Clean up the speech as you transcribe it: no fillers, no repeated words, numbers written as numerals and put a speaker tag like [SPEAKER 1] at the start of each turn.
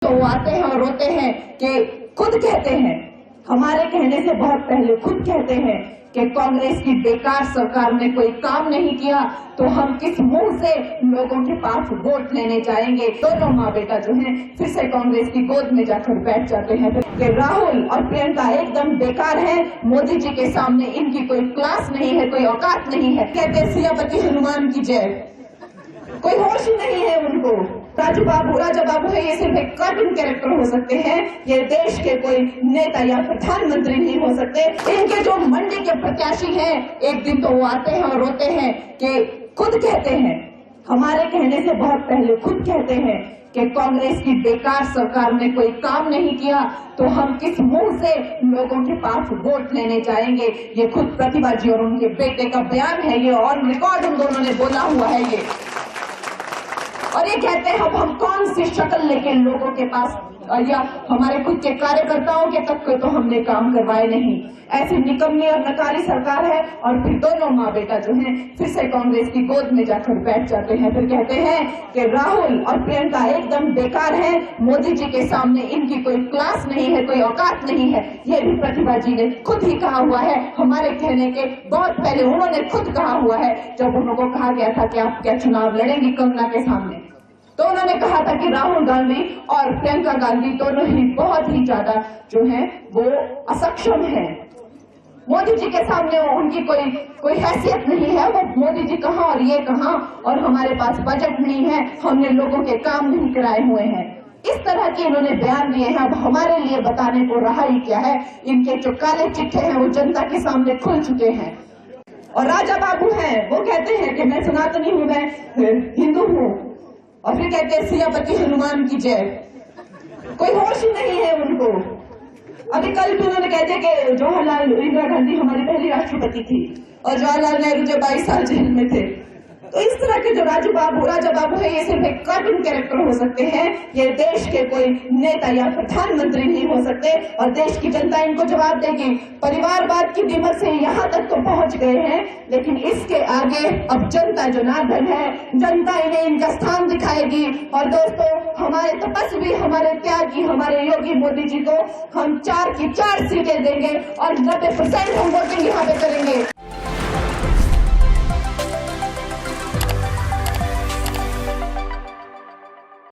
[SPEAKER 1] तो वो आते हैं और रोते हैं कि खुद कहते हैं, हमारे कहने से बहुत पहले खुद कहते हैं कि कांग्रेस की बेकार सरकार ने कोई काम नहीं किया तो हम किस मुंह से लोगों के पास वोट लेने जाएंगे। दोनों माँ बेटा जो हैं फिर से कांग्रेस की गोद में जाकर बैठ जाते हैं कि राहुल और प्रियंका एकदम बेकार हैं, मोदी जी के सामने इनकी कोई क्लास नहीं है, कोई औकात नहीं है। कहते सियापति हनुमान की जय, कोई होश ही नहीं है उनको। राजा बाबू है, ये सिर्फ एक कार्टून कैरेक्टर हो सकते हैं, ये देश के कोई नेता या प्रधानमंत्री नहीं हो सकते। इनके जो मंडी के प्रत्याशी हैं, एक दिन तो वो आते हैं और रोते हैं कि खुद कहते हैं, हमारे कहने से बहुत पहले खुद कहते हैं कि कांग्रेस की बेकार सरकार ने कोई काम नहीं किया तो हम किस मुंह से लोगों के पास वोट लेने जाएंगे। ये खुद प्रतिभा जी और उनके बेटे का बयान है, ये ऑन रिकॉर्ड उन दोनों ने बोला हुआ है ये। और ये कहते हैं हम कौन सी शक्ल लेके लोगों के पास, या हमारे खुद के कार्यकर्ताओं के तक के तो हमने काम करवाए नहीं। ऐसी निकम्मी और नकारी सरकार है। और फिर दोनों माँ बेटा जो हैं फिर से कांग्रेस की गोद में जाकर बैठ जाते हैं, फिर कहते हैं कि राहुल और प्रियंका एकदम बेकार हैं, मोदी जी के सामने इनकी कोई क्लास नहीं है, कोई औकात नहीं है। ये भी प्रतिभा जी ने खुद ही कहा हुआ है, हमारे कहने के बहुत पहले उन्होंने खुद कहा हुआ है। जब उनको कहा गया था कि आप क्या चुनाव लड़ेंगी कंगना के सामने, तो उन्होंने कहा था कि राहुल गांधी और प्रियंका गांधी दोनों ही बहुत ही ज्यादा जो है वो असक्षम है, मोदी जी के सामने उनकी कोई हैसियत नहीं है। वो मोदी जी कहाँ और ये कहाँ, और हमारे पास बजट नहीं है, हमने लोगों के काम नहीं कराए हुए हैं। इस तरह के इन्होंने बयान दिए हैं। अब हमारे लिए बताने को रहा ही क्या है, इनके जो काले चिट्ठे हैं वो जनता के सामने खुल चुके हैं। और राजा बाबू हैं, वो कहते हैं कि मैं सनातनी हूँ, मैं हिंदू हूँ, और फिर कहते हैं सियापति हनुमान की जय, कोई होश ही नहीं है उनको। अभी कल भी उन्होंने कहते कि जवाहरलाल इंदिरा गांधी हमारी पहली राष्ट्रपति थी और जवाहरलाल नेहरू जो 22 साल जेल में थे। तो इस तरह के जो राजा बाबू है, ये सिर्फ एक कार्टून कैरेक्टर हो सकते हैं, ये देश के कोई नेता या प्रधानमंत्री नहीं हो सकते। और देश की जनता इनको जवाब देगी। परिवारवाद की दिमक से यहाँ तक तो पहुंच गए हैं, लेकिन इसके आगे अब जनता जनार्दन है, जनता इन्हें इनका स्थान दिखाएगी। और दोस्तों, हमारे तपस्वी, हमारे त्यागी, हमारे योगी मोदी जी को हम 4 की 4 सीटें देंगे और 90% हम वोटिंग यहाँ पे करेंगे।